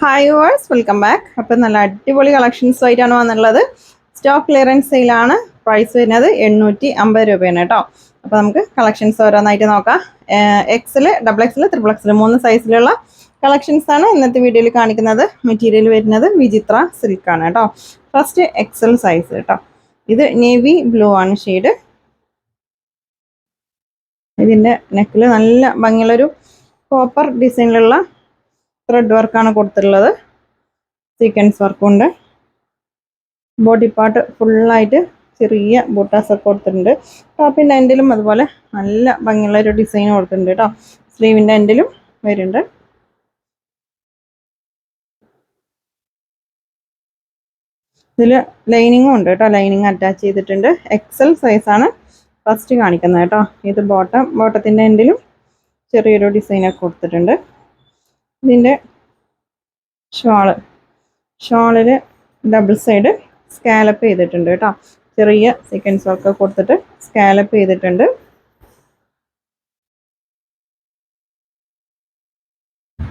Hi verse, welcome back. അപ്പം നല്ല അടിപൊളി കളക്ഷൻസ് ആയിട്ടാണ് വന്നുള്ളത്. സ്റ്റോക്ക് ക്ലിയറൻസ് സെയിലാണ്. പ്രൈസ് വരുന്നത് 850 രൂപയാണ് കേട്ടോ. അപ്പോൾ നമുക്ക് കളക്ഷൻസ് ഓരോന്നായിട്ട് നോക്കാം. XL, double XL, triple XL 3 സൈസിലുള്ള കളക്ഷൻസ് ആണ് ഇന്നത്തെ വീഡിയോയിൽ കാണിക്കുന്നത്. മെറ്റീരിയൽ വരുന്നത് വിചിത്ര സിൽക്കാണ് കേട്ടോ. ഫസ്റ്റ് എക്സൽ സൈസ് കേട്ടോ. ഇത് നേവി ബ്ലൂ ആണ് ഷെയ്ഡ്. ഇതിൻ്റെ നെക്കിൽ നല്ല ഭംഗിയുള്ളൊരു കോപ്പർ ഡിസൈനിലുള്ള ത്രെഡ് വർക്കാണ് കൊടുത്തിട്ടുള്ളത്. സീക്വൻസ് വർക്കുണ്ട്. ബോഡി പാർട്ട് ഫുള്ളായിട്ട് ചെറിയ ബൂട്ടാസൊക്കെ കൊടുത്തിട്ടുണ്ട്. ടോപ്പിൻ്റെ എൻഡിലും അതുപോലെ നല്ല ഭംഗിയുള്ള ഒരു ഡിസൈൻ കൊടുത്തിട്ടുണ്ട് കേട്ടോ. സ്ലീവിൻ്റെ എൻഡിലും വരുന്നുണ്ട്. ഇതിൽ ലൈനിങ്ങും ഉണ്ട് കേട്ടോ. ലൈനിങ് അറ്റാച്ച് ചെയ്തിട്ടുണ്ട്. എക്സൽ സൈസാണ് ഫസ്റ്റ് കാണിക്കുന്നത് കേട്ടോ. ഇത് ബോട്ടത്തിൻ്റെ എൻഡിലും ചെറിയൊരു ഡിസൈനൊക്കെ കൊടുത്തിട്ടുണ്ട്. ഇതിൻ്റെ ഷോളിൽ ഡബിൾ സൈഡ് സ്കാലപ്പ് ചെയ്തിട്ടുണ്ട് കേട്ടോ. ചെറിയ സീക്വൻസ് വർക്ക് കൊടുത്തിട്ട് സ്കാലപ്പ് ചെയ്തിട്ടുണ്ട്.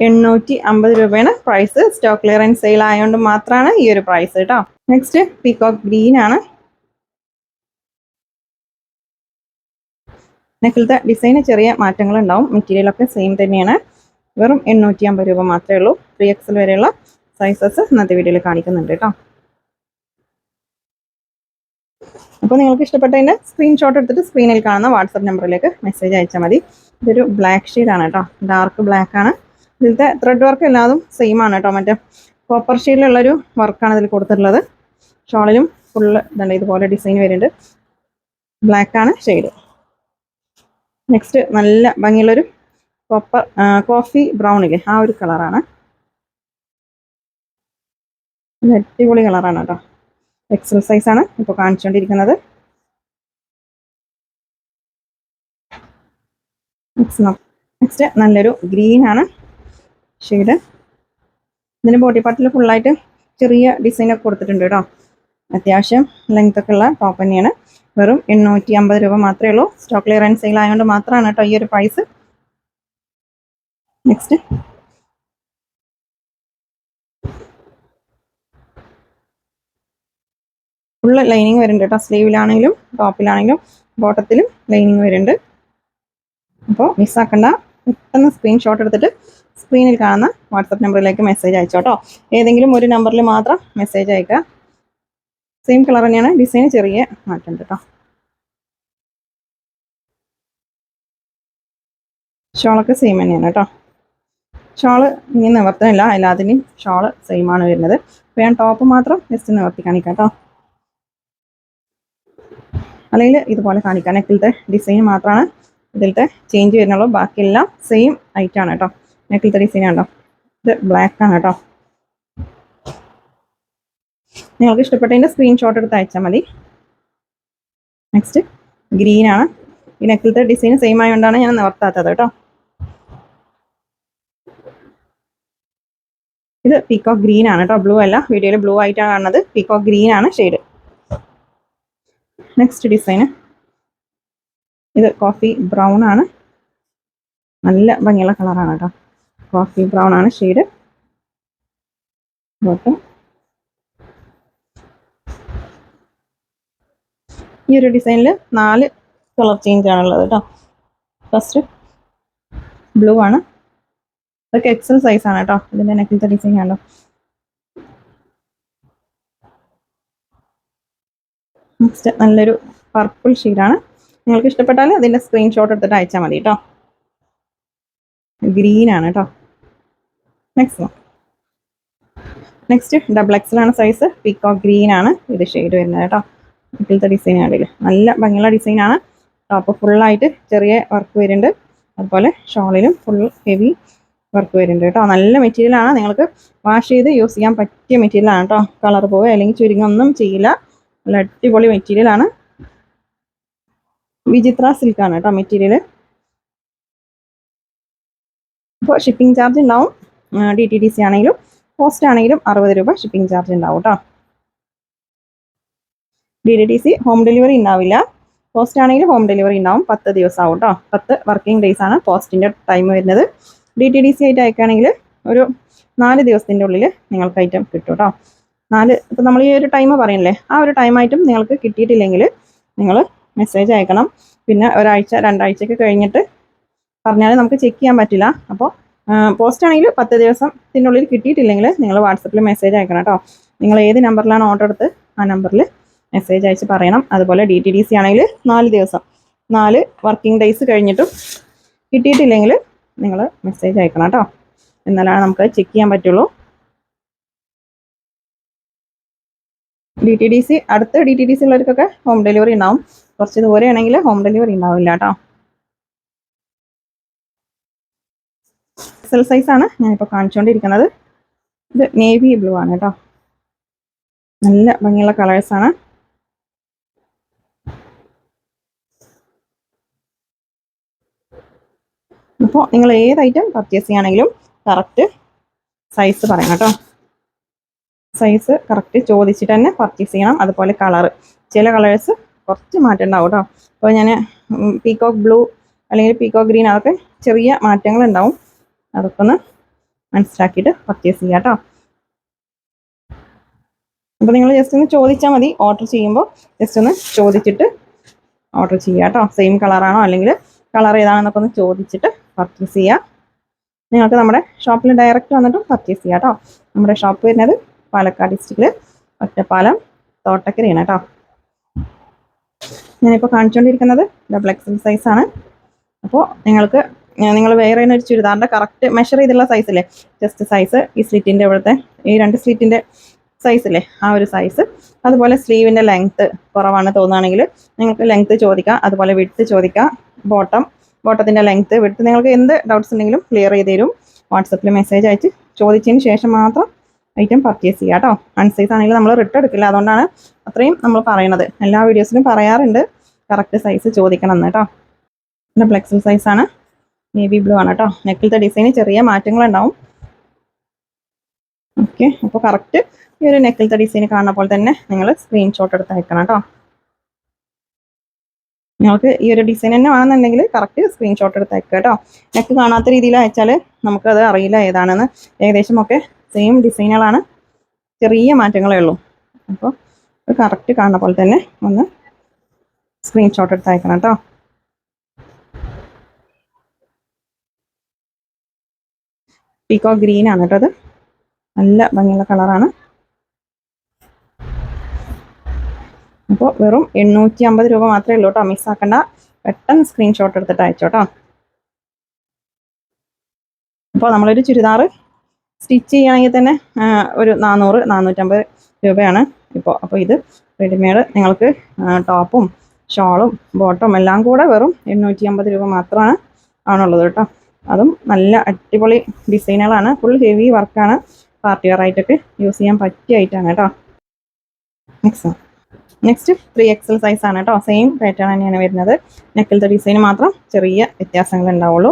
₹850 പ്രൈസ്. സ്റ്റോക്ക് ക്ലിയറൻസ് സെയിൽ ആയതുകൊണ്ട് മാത്രമാണ് ഈ ഒരു പ്രൈസ് കേട്ടോ. നെക്സ്റ്റ് പീകോക്ക് ഗ്രീൻ ആണ്. നെക്കിലത്തെ ഡിസൈന് ചെറിയ മാറ്റങ്ങൾ ഉണ്ടാവും. മെറ്റീരിയലൊക്കെ സെയിം തന്നെയാണ്. വെറും 850 രൂപ മാത്രമേ ഉള്ളൂ. 3XL വരെയുള്ള സൈസസ് ഇന്നത്തെ വീഡിയോയിൽ കാണിക്കുന്നുണ്ട് കേട്ടോ. അപ്പോൾ നിങ്ങൾക്ക് ഇഷ്ടപ്പെട്ടതിൻ്റെ സ്ക്രീൻഷോട്ട് എടുത്തിട്ട് സ്ക്രീനിൽ കാണുന്ന വാട്സപ്പ് നമ്പറിലേക്ക് മെസ്സേജ് അയച്ചാൽ മതി. ഇതൊരു ബ്ലാക്ക് ഷെയ്ഡാണ് കേട്ടോ. ഡാർക്ക് ബ്ലാക്ക് ആണ്. ഇതിലത്തെ ത്രെഡ് വർക്ക് എല്ലാതും സെയിം ആണ് കേട്ടോ. മറ്റേ കോപ്പർ ഷെയ്ഡിലുള്ളൊരു വർക്കാണ് ഇതിൽ കൊടുത്തിട്ടുള്ളത്. ഷോളിലും ഫുള്ള് ഇതുണ്ട്, ഇതുപോലെ ഡിസൈൻ വരുന്നുണ്ട്. ബ്ലാക്ക് ആണ് ഷെയ്ഡ്. നെക്സ്റ്റ് നല്ല ഭംഗിയുള്ളൊരു കോഫി ബ്രൗണില്ലേ, ആ ഒരു കളറാണ്. അടിപൊളി കളറാണ് കേട്ടോ. എക്സൽ സൈസാണ് ഇപ്പോൾ കാണിച്ചുകൊണ്ടിരിക്കുന്നത്. നെക്സ്റ്റ് നല്ലൊരു ഗ്രീൻ ആണ് ഷെയ്ഡ്. ഇതിന് ബോഡി പാർട്ടിൽ ഫുള്ളായിട്ട് ചെറിയ ഡിസൈനൊക്കെ കൊടുത്തിട്ടുണ്ട് കേട്ടോ. അത്യാവശ്യം ലെങ്ത് ഒക്കെ ഉള്ള ടോപ്പ് തന്നെയാണ്. വെറും 850 രൂപ മാത്രമേ ഉള്ളൂ. സ്റ്റോക്ക് ക്ലിയറൻസ് സെയിൽ ആയതുകൊണ്ട് മാത്രമാണ് കേട്ടോ ഈ ഒരു പ്രൈസ്. നെക്സ്റ്റ് ഫുള്ള് ലൈനിങ് വരുന്നുണ്ട് കേട്ടോ. സ്ലീവിലാണെങ്കിലും ടോപ്പിലാണെങ്കിലും ബോട്ടത്തിലും ലൈനിങ് വരുന്നുണ്ട്. അപ്പോൾ മിസ്സാക്കണ്ട, പെട്ടെന്ന് സ്ക്രീൻഷോട്ട് എടുത്തിട്ട് സ്ക്രീനിൽ കാണുന്ന വാട്സപ്പ് നമ്പറിലേക്ക് മെസ്സേജ് അയച്ചോട്ടോ. ഏതെങ്കിലും ഒരു നമ്പറിൽ മാത്രം മെസ്സേജ് അയക്കുക. സെയിം കളർ തന്നെയാണ്. ഡിസൈൻ ചെറിയ മാറ്റം കേട്ടോ. ഷോളൊക്കെ സെയിം തന്നെയാണ് കേട്ടോ. ഷോള് ഇനി നിവർത്തനില്ല, എല്ലാത്തിനും ഷോള് സെയിം ആണ് വരുന്നത്. അപ്പോൾ ഞാൻ ടോപ്പ് മാത്രം ജസ്റ്റ് നിവർത്തി കാണിക്കാം കേട്ടോ. അല്ലെങ്കിൽ ഇതുപോലെ കാണിക്കാം. നെക്കിലത്തെ ഡിസൈൻ മാത്രമാണ് ഇതിലത്തെ ചേഞ്ച് വരുന്നുള്ളൂ. ബാക്കിയെല്ലാം സെയിം ഐറ്റാണ് കേട്ടോ. നെക്കിലത്തെ ഡിസൈൻ ആണോ. ഇത് ബ്ലാക്ക് ആണ് കേട്ടോ. നിങ്ങൾക്ക് ഇഷ്ടപ്പെട്ടതിൻ്റെ സ്ക്രീൻഷോട്ട് എടുത്ത് അയച്ചാൽ മതി. നെക്സ്റ്റ് ഗ്രീൻ ആണ്. ഈ നെക്കിലത്തെ ഡിസൈൻ സെയിം ആയതുകൊണ്ടാണ് ഞാൻ നിവർത്താത്തത് കേട്ടോ. ഇത് പീകോക്ക് ഗ്രീൻ ആണ് കേട്ടോ. ബ്ലൂ അല്ല, വീഡിയോയിൽ ബ്ലൂ ആയിട്ടാണ് കാണുന്നത്. പീകോക്ക് ഗ്രീൻ ആണ് ഷെയ്ഡ്. നെക്സ്റ്റ് ഡിസൈന് ഇത് കോഫി ബ്രൗൺ ആണ്. നല്ല ഭംഗിയുള്ള കളറാണ് കേട്ടോ. കോഫി ബ്രൗൺ ആണ് ഷെയ്ഡ്. ഈ ഒരു ഡിസൈനിൽ 4 കളർ ചേഞ്ച് ആണുള്ളത് കേട്ടോ. ഫസ്റ്റ് ബ്ലൂ ആണ്. ഇതൊക്കെ എക്സൽ സൈസ് ആണ് കേട്ടോ. ഇതിൻ്റെ നെക്കിലത്തെ ഡിസൈൻ ആണോ. നെക്സ്റ്റ് നല്ലൊരു പർപ്പിൾ ഷെയ്ഡാണ്. നിങ്ങൾക്ക് ഇഷ്ടപ്പെട്ടാൽ അതിൻ്റെ സ്ക്രീൻഷോട്ട് എടുത്തിട്ട് അയച്ചാൽ മതി കേട്ടോ. ഗ്രീൻ ആണ് കേട്ടോ. നെക്സ്റ്റ് ഡബിൾ എക്സൽ ആണ് സൈസ്. പീകോക്ക് ഗ്രീൻ ആണ് ഇത് ഷെയ്ഡ് വരുന്നത് കേട്ടോ. നെക്കിലത്തെ ഡിസൈൻ ആണെങ്കിൽ നല്ല ഭംഗിയുള്ള ഡിസൈനാണ്. ടോപ്പ് ഫുള്ളായിട്ട് ചെറിയ വർക്ക് വരുന്നുണ്ട്. അതുപോലെ ഷോളിലും ഫുൾ ഹെവി വർക്ക് വരുന്നുണ്ട് കേട്ടോ. നല്ല മെറ്റീരിയലാണ്. നിങ്ങൾക്ക് വാഷ് ചെയ്ത് യൂസ് ചെയ്യാൻ പറ്റിയ മെറ്റീരിയലാണ് കേട്ടോ. കളർ പോവുക അല്ലെങ്കിൽ ചുരുങ്ങൊന്നും ചെയ്യില്ല. നല്ല അടിപൊളി മെറ്റീരിയലാണ്. വിചിത്ര സിൽക്കാണ് കേട്ടോ മെറ്റീരിയൽ. അപ്പോൾ ഷിപ്പിംഗ് ചാർജ് ഉണ്ടാവും. DTDC ആണെങ്കിലും പോസ്റ്റ് ആണെങ്കിലും 60 രൂപ ഷിപ്പിംഗ് ചാർജ് ഉണ്ടാവും കേട്ടോ. DTDC ഹോം ഡെലിവറി ഉണ്ടാവില്ല. പോസ്റ്റ് ആണെങ്കിലും ഹോം ഡെലിവറി ഉണ്ടാവും. 10 ദിവസം ആവും കേട്ടോ. 10 വർക്കിംഗ് ഡേയ്സ് ആണ് പോസ്റ്റിൻ്റെ ടൈം വരുന്നത്. DTDC ആയിട്ട് അയക്കുകയാണെങ്കിൽ ഒരു 4 ദിവസത്തിൻ്റെ ഉള്ളിൽ നിങ്ങൾക്ക് ഐറ്റം കിട്ടും കേട്ടോ. ഇപ്പം നമ്മൾ ഈ ഒരു ടൈം പറയണില്ലേ, ആ ഒരു ടൈമായിട്ടും നിങ്ങൾക്ക് കിട്ടിയിട്ടില്ലെങ്കിൽ നിങ്ങൾ മെസ്സേജ് അയക്കണം. പിന്നെ ഒരാഴ്ച 2 ആഴ്ചയൊക്കെ കഴിഞ്ഞിട്ട് പറഞ്ഞാൽ നമുക്ക് ചെക്ക് ചെയ്യാൻ പറ്റില്ല. അപ്പോൾ പോസ്റ്റ് ആണെങ്കിൽ 10 ദിവസത്തിനുള്ളിൽ കിട്ടിയിട്ടില്ലെങ്കിൽ നിങ്ങൾ വാട്സപ്പിൽ മെസ്സേജ് അയക്കണം കേട്ടോ. നിങ്ങൾ ഏത് നമ്പറിലാണ് ഓർഡർ എടുത്ത് ആ നമ്പറിൽ മെസ്സേജ് അയച്ച് പറയണം. അതുപോലെ DTDC ആണെങ്കിൽ 4 ദിവസം 4 വർക്കിംഗ് ഡേയ്സ് കഴിഞ്ഞിട്ടും കിട്ടിയിട്ടില്ലെങ്കിൽ നിങ്ങൾ മെസ്സേജ് അയക്കണം കേട്ടോ. എന്നാലാണ് നമുക്ക് ചെക്ക് ചെയ്യാൻ പറ്റുള്ളൂ. അടുത്ത DTDC ഉള്ളവർക്കൊക്കെ ഹോം ഡെലിവറി ഉണ്ടാവും. കുറച്ച് ദൂരെയാണെങ്കിൽ ഹോം ഡെലിവറി ഉണ്ടാവില്ല കേട്ടോ. എക്സൽ സൈസാണ് ഞാനിപ്പോൾ കാണിച്ചുകൊണ്ടിരിക്കുന്നത്. ഇത് നേവി ബ്ലൂ ആണ് കേട്ടോ. നല്ല ഭംഗിയുള്ള കളേഴ്സാണ്. അപ്പോൾ നിങ്ങൾ ഏത് ഐറ്റം പർച്ചേസ് ചെയ്യുകയാണെങ്കിലും കറക്റ്റ് സൈസ് പറയണം കേട്ടോ. സൈസ് കറക്റ്റ് ചോദിച്ചിട്ട് തന്നെ പർച്ചേസ് ചെയ്യണം. അതുപോലെ കളറ്, ചില കളേഴ്സ് കുറച്ച് മാറ്റം ഉണ്ടാവും കേട്ടോ. അപ്പോൾ ഞാൻ പീകോക്ക് ബ്ലൂ അല്ലെങ്കിൽ പീകോക്ക് ഗ്രീൻ, അതൊക്കെ ചെറിയ മാറ്റങ്ങൾ ഉണ്ടാവും. അതൊക്കെ ഒന്ന് മനസ്സിലാക്കിയിട്ട് പർച്ചേസ് ചെയ്യാം കേട്ടോ. അപ്പോൾ നിങ്ങൾ ജസ്റ്റ് ഒന്ന് ചോദിച്ചാൽ മതി. ഓർഡർ ചെയ്യുമ്പോൾ ജസ്റ്റ് ഒന്ന് ചോദിച്ചിട്ട് ഓർഡർ ചെയ്യുക കേട്ടോ. സെയിം കളറാണോ അല്ലെങ്കിൽ കളർ ഏതാണെന്നൊക്കെ ഒന്ന് ചോദിച്ചിട്ട് പർച്ചേസ് ചെയ്യുക. നിങ്ങൾക്ക് നമ്മുടെ ഷോപ്പിൽ ഡയറക്റ്റ് വന്നിട്ടും പർച്ചേസ് ചെയ്യാം കേട്ടോ. നമ്മുടെ ഷോപ്പ് വരുന്നത് പാലക്കാട് ഡിസ്ട്രിക്റ്റിൽ ഒറ്റപ്പാലം തോട്ടക്കരയാണ് കേട്ടോ. ഞാനിപ്പോൾ കാണിച്ചുകൊണ്ടിരിക്കുന്നത് XXL സൈസാണ്. അപ്പോൾ നിങ്ങൾ വേറെ ഒരു ചുരിദാറിൻ്റെ കറക്റ്റ് മെഷർ ചെയ്തുള്ള സൈസില്ലേ, ജസ്റ്റ് സൈസ് ഈ സ്ലിറ്റിൻ്റെ ഇവിടുത്തെ ഈ 2 സ്ലിറ്റിൻ്റെ സൈസില്ലേ, ആ ഒരു സൈസ്. അതുപോലെ സ്ലീവിൻ്റെ ലെങ്ത്ത് കുറവാണ് തോന്നുകയാണെങ്കിൽ നിങ്ങൾക്ക് ലെങ്ത്ത് ചോദിക്കാം. അതുപോലെ വിഡ്ത്ത് ചോദിക്കാം. ബോട്ടത്തിൻ്റെ ലെങ്ത്ത്, വിഡ്ത്ത്, നിങ്ങൾക്ക് എന്ത് ഡൗട്ട്സ് ഉണ്ടെങ്കിലും ക്ലിയർ ചെയ്ത് തരും. വാട്സപ്പിൽ മെസ്സേജ് അയച്ച് ചോദിച്ചതിന് ശേഷം മാത്രം ഐറ്റം പർച്ചേസ് ചെയ്യുക കേട്ടോ. അൺസൈസ് ആണെങ്കിൽ നമ്മൾ റിട്ടേൺ എടുക്കില്ല. അതുകൊണ്ടാണ് അത്രയും നമ്മൾ പറയണത്. എല്ലാ വീഡിയോസിലും പറയാറുണ്ട് കറക്റ്റ് സൈസ് ചോദിക്കണം എന്ന് കേട്ടോ. പിന്നെ XXL സൈസാണ്, നേവി ബ്ലൂ ആണ് കേട്ടോ. നെക്കിലത്തെ ഡിസൈന് ചെറിയ മാറ്റങ്ങളുണ്ടാവും. ഓക്കെ, അപ്പോൾ കറക്റ്റ് ഈ ഒരു നെക്കിലത്തെ ഡിസൈൻ കാണുന്ന പോലെ തന്നെ നിങ്ങൾ സ്ക്രീൻഷോട്ട് എടുത്ത് അയക്കണം കേട്ടോ. നിങ്ങൾക്ക് ഈ ഒരു ഡിസൈൻ തന്നെ വേണമെന്നുണ്ടെങ്കിൽ കറക്റ്റ് സ്ക്രീൻഷോട്ട് എടുത്ത് അയക്കുക കേട്ടോ. നെക്ക് കാണാത്ത രീതിയിൽ അയച്ചാൽ നമുക്കത് അറിയില്ല ഏതാണെന്ന്. ഏകദേശം ഒക്കെ സെയിം ഡിസൈനുകളാണ്, ചെറിയ മാറ്റങ്ങളേ ഉള്ളൂ. അപ്പോൾ കറക്റ്റ് കാണുന്ന പോലെ തന്നെ ഒന്ന് സ്ക്രീൻഷോട്ട് എടുത്ത് അയക്കണം കേട്ടോ. പീകോക്ക് ഗ്രീൻ ആണ് കേട്ടോ. അത് നല്ല ഭംഗിയുള്ള കളറാണ്. അപ്പോൾ വെറും 850 രൂപ മാത്രമേ ഉള്ളൂ കേട്ടോ. മിസ്സാക്കണ്ട, പെട്ടെന്ന് സ്ക്രീൻഷോട്ട് എടുത്തിട്ട് അയച്ചോട്ടോ. അപ്പോൾ നമ്മളൊരു ചുരിദാർ സ്റ്റിച്ച് ചെയ്യുകയാണെങ്കിൽ തന്നെ ഒരു 400-450 രൂപയാണ് ഇപ്പോൾ. അപ്പോൾ ഇത് റെഡിമെയ്ഡ് നിങ്ങൾക്ക് ടോപ്പും ഷോളും ബോട്ടും എല്ലാം കൂടെ വെറും 850 രൂപ മാത്രമാണ് ആണുള്ളത് കേട്ടോ. അതും നല്ല അടിപൊളി ഡിസൈനുകളാണ്. ഫുൾ ഹെവി വർക്കാണ്. പാർട്ടി വെയർ ആയിട്ടൊക്കെ യൂസ് ചെയ്യാൻ പറ്റിയ ഐറ്റമാണ് കേട്ടോ. നെക്സ്റ്റ് 3XL സൈസാണ് കേട്ടോ. സെയിം പാറ്റേൺ തന്നെയാണ് വരുന്നത്. നെക്കിലത്തെ ഡിസൈൻ മാത്രം ചെറിയ വ്യത്യാസങ്ങൾ ഉണ്ടാവുള്ളൂ.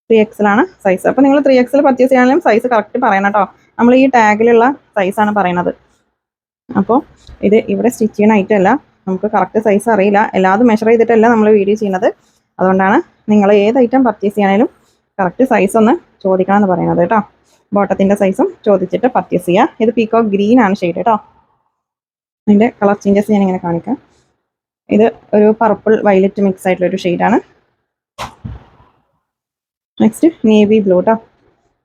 3XL ആണ് സൈസ്. അപ്പോൾ നിങ്ങൾ 3XL പർച്ചേസ് ചെയ്യാനും സൈസ് കറക്റ്റ് പറയണം കേട്ടോ. നമ്മൾ ഈ ടാഗിലുള്ള സൈസാണ് പറയണത്. അപ്പോൾ ഇത് ഇവിടെ സ്റ്റിച്ച് ചെയ്യുന്ന ഐറ്റം അല്ല, നമുക്ക് കറക്റ്റ് സൈസ് അറിയില്ല. എല്ലാതും മെഷർ ചെയ്തിട്ടല്ല നമ്മൾ വീഡിയോ ചെയ്യുന്നത്. അതുകൊണ്ടാണ് നിങ്ങൾ ഏത് ഐറ്റം പർച്ചേസ് ചെയ്യാനായാലും കറക്റ്റ് സൈസ് ഒന്ന് ചോദിക്കണം എന്ന് പറയുന്നത് കേട്ടോ. ബോട്ടത്തിൻ്റെ സൈസും ചോദിച്ചിട്ട് പർച്ചേസ് ചെയ്യുക. ഇത് പീകോക്ക് ഗ്രീൻ ആണ് ഷെയ്ഡ് കേട്ടോ. അതിൻ്റെ കളർ ചേഞ്ചസ് ഞാനിങ്ങനെ കാണിക്കാം. ഇത് ഒരു പർപ്പിൾ വയലറ്റ് മിക്സ് ആയിട്ടുള്ളൊരു ഷെയ്ഡാണ്. നെക്സ്റ്റ് നേവി ബ്ലൂ കേട്ടോ.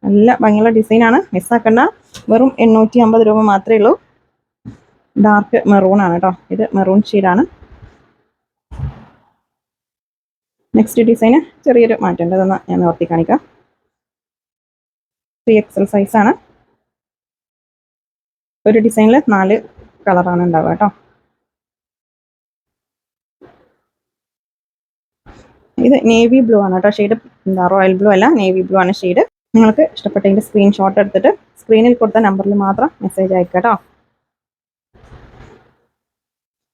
നല്ല ഭംഗിയുള്ള ഡിസൈനാണ്, മിസ്സാക്കണ്ട. വെറും 850 രൂപ മാത്രമേ ഉള്ളൂ. ഡാർക്ക് മെറൂൺ ആണ് കേട്ടോ. ഇത് മെറൂൺ ഷെയ്ഡാണ്. നെക്സ്റ്റ് ഡിസൈന് ചെറിയൊരു മാറ്റമുണ്ട്, അതൊന്ന് ഞാൻ നിർത്തി കാണിക്കാം. 3XL സൈസാണ്. ഒരു ഡിസൈനിൽ 4 കളറാണ് ഉണ്ടാവുക കേട്ടോ. ഇത് നേവി ബ്ലൂ ആണ് കേട്ടോ. ഷെയ്ഡ് റോയൽ ബ്ലൂ അല്ല, നേവി ബ്ലൂ ആണ് ഷെയ്ഡ്. നിങ്ങൾക്ക് ഇഷ്ടപ്പെട്ടതിൻ്റെ സ്ക്രീൻഷോട്ട് എടുത്തിട്ട് സ്ക്രീനിൽ കൊടുത്ത നമ്പറിൽ മാത്രം മെസ്സേജ് അയക്കുക കേട്ടോ.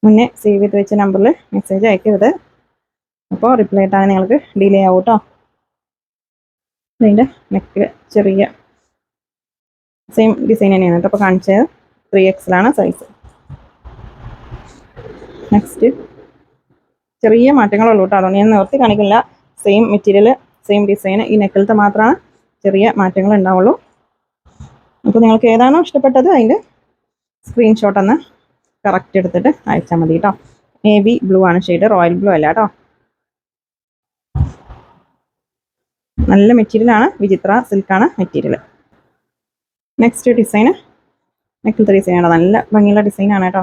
മുന്നേ സേവ് ചെയ്ത് വെച്ച നമ്പറിൽ മെസ്സേജ് അയക്കരുത്. അപ്പോൾ റിപ്ലൈ ഇട്ടാൽ നിങ്ങൾക്ക് ഡിലേ ആവും കേട്ടോ. ഇതിൻ്റെ നെക്ക് ചെറിയ സെയിം ഡിസൈൻ തന്നെയാണ് കേട്ടോ. അപ്പോൾ കാണിച്ചത് 3XL ആണ് സൈസ്. നെക്സ്റ്റ് ചെറിയ മാറ്റങ്ങളുള്ളൂ കേട്ടോ. അതുകൊണ്ട് ഞാൻ നിർത്തി കാണിക്കില്ല. Same material same design. ഈ നെക്കിലത്തെ മാത്രമാണ് ചെറിയ മാറ്റങ്ങൾ ഉണ്ടാവുള്ളൂ. അപ്പോൾ നിങ്ങൾക്ക് ഏതാണോ ഇഷ്ടപ്പെട്ടത് അതിൻ്റെ സ്ക്രീൻഷോട്ട് ഒന്ന് കറക്റ്റ് എടുത്തിട്ട് അയച്ചാൽ മതി കേട്ടോ. നേവി ബ്ലൂ ആണ് ഷെയ്ഡ്, റോയൽ ബ്ലൂ അല്ല കേട്ടോ. നല്ല മെറ്റീരിയലാണ്, വിചിത്ര സിൽക്കാണ് മെറ്റീരിയൽ. നെക്സ്റ്റ് ഡിസൈന് നെക്കിലത്തെ ഡിസൈനാണ്, നല്ല ഭംഗിയുള്ള ഡിസൈനാണ് കേട്ടോ.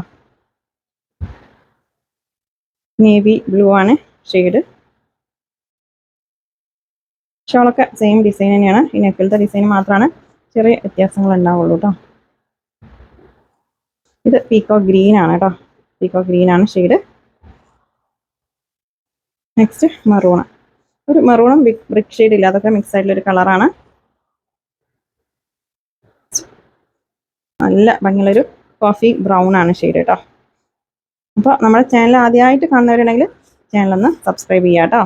നേവി ബ്ലൂ ആണ് ഷെയ്ഡ്. ഷോളൊക്കെ സെയിം ഡിസൈൻ തന്നെയാണ്. ഈ നെക്കിലത്തെ ഡിസൈൻ മാത്രമാണ് ചെറിയ വ്യത്യാസങ്ങൾ ഉണ്ടാവുള്ളൂ കേട്ടോ. ഇത് പീക്കോ ഗ്രീൻ ആണ് കേട്ടോ, പീക്കോ ഗ്രീൻ ആണ് ഷെയ്ഡ്. നെക്സ്റ്റ് മെറൂണ്, ഒരു മെറൂണും ബ്രിക്ക് ഷെയ്ഡ് ഇല്ല, അതൊക്കെ മിക്സ് ആയിട്ടുള്ളൊരു കളറാണ്. നല്ല ഭംഗിയുള്ളൊരു കോഫി ബ്രൗൺ ആണ് ഷെയ്ഡ് കേട്ടോ. അപ്പോൾ നമ്മുടെ ചാനൽ ആദ്യമായിട്ട് കാണുന്നവരുണ്ടെങ്കിൽ ചാനലൊന്ന് സബ്സ്ക്രൈബ് ചെയ്യുക കേട്ടോ.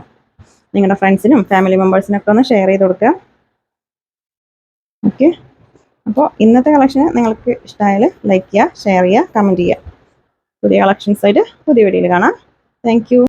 നിങ്ങളുടെ ഫ്രണ്ട്സിനും ഫാമിലി മെമ്പേഴ്സിനൊക്കെ ഒന്ന് ഷെയർ ചെയ്ത് കൊടുക്കുക. ഓക്കെ, അപ്പോൾ ഇന്നത്തെ കളക്ഷൻ നിങ്ങൾക്ക് ഇഷ്ടമായാൽ ലൈക്ക് ചെയ്യുക, ഷെയർ ചെയ്യുക, കമൻറ്റ് ചെയ്യുക. പുതിയ കളക്ഷൻസായിട്ട് പുതിയ വീഡിയോയിൽ കാണാം. Thank you.